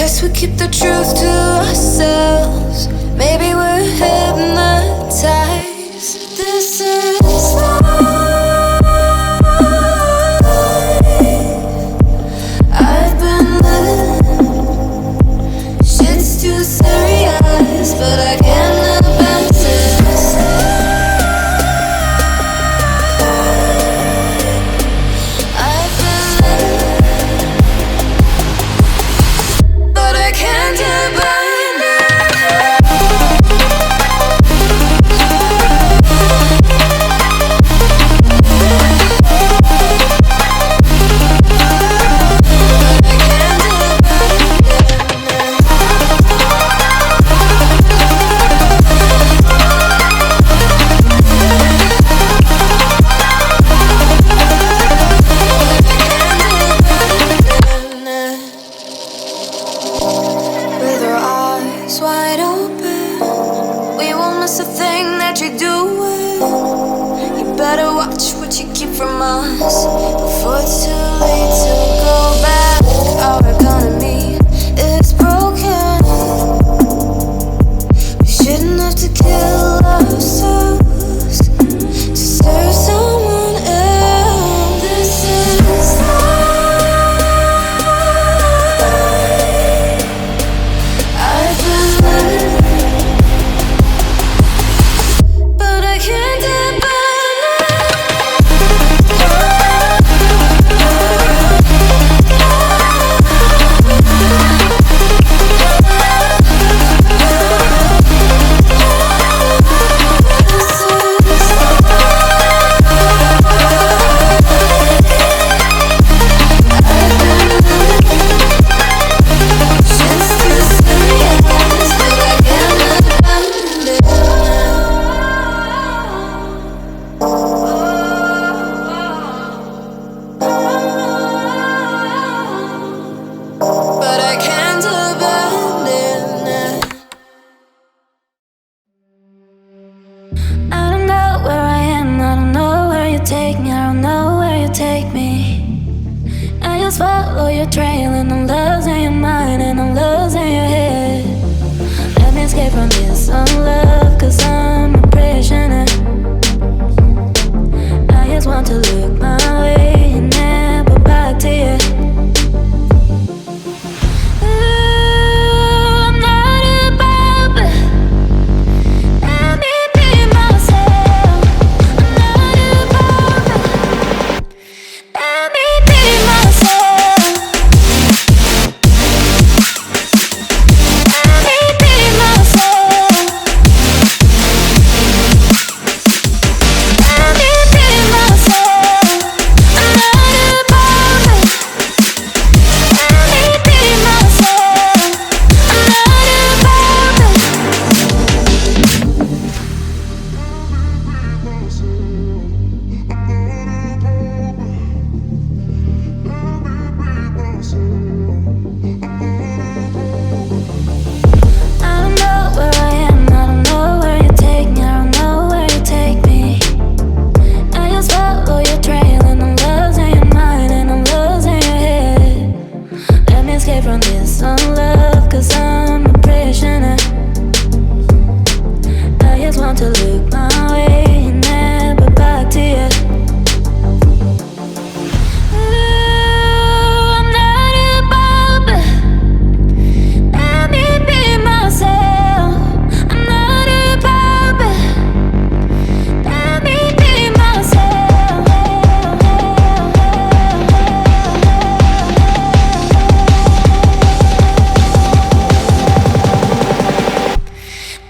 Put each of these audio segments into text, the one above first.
Guess we keep the truth to ourselves. Maybe we're hypnotized. This is life. I've been living. Shit's too serious, but I can't abandon this. I've been living, but I can't abandon. Wide open, we won't miss a thing that you're doing. You better watch what you keep from us before it's too late to go back. Our economy is broken. We shouldn't have to kill ourselves to serve someone else. This is follow your trail, and I'm losing your mind, and I'm losing your head. Let me escape from this unlove, 'cause I'm a prisoner. I just want to look my way and never back to you.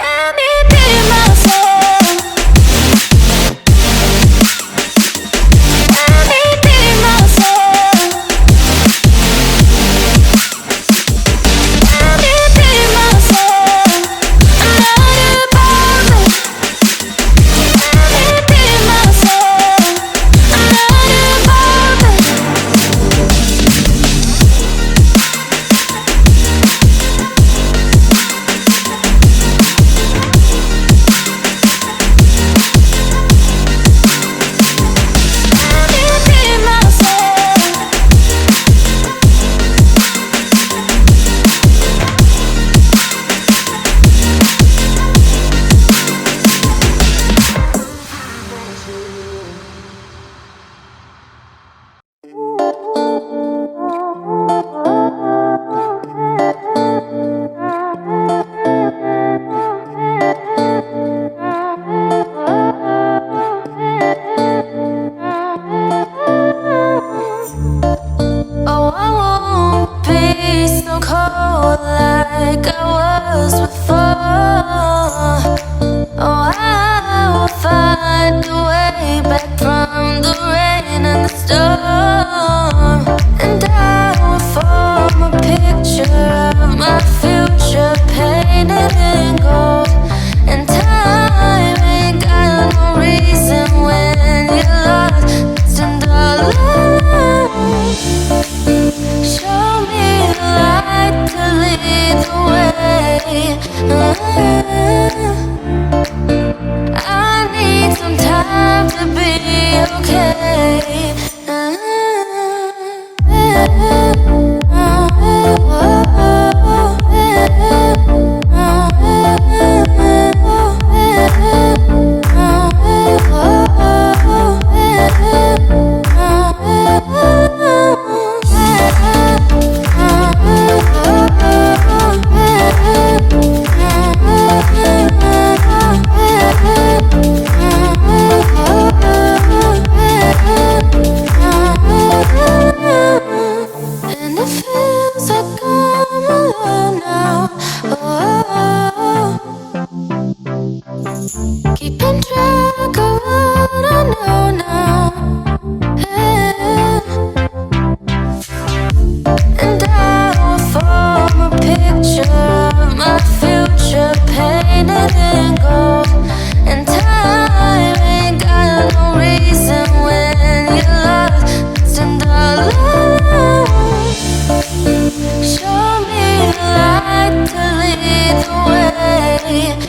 Let me be myself. so cold like I was before. Oh, I will find a way back from the rain and the storm, and I will form a picture of my future painted in gold. And time ain't got no reason when you're lost and alone. Show me the light to lead the way. I need some time to be okay. And it feels like I'm alone now. Oh, keeping track of what I know now. And I will form a picture of my future painted in gold. And time ain't got no reason when you're lost and alone. Show me the light to lead the way.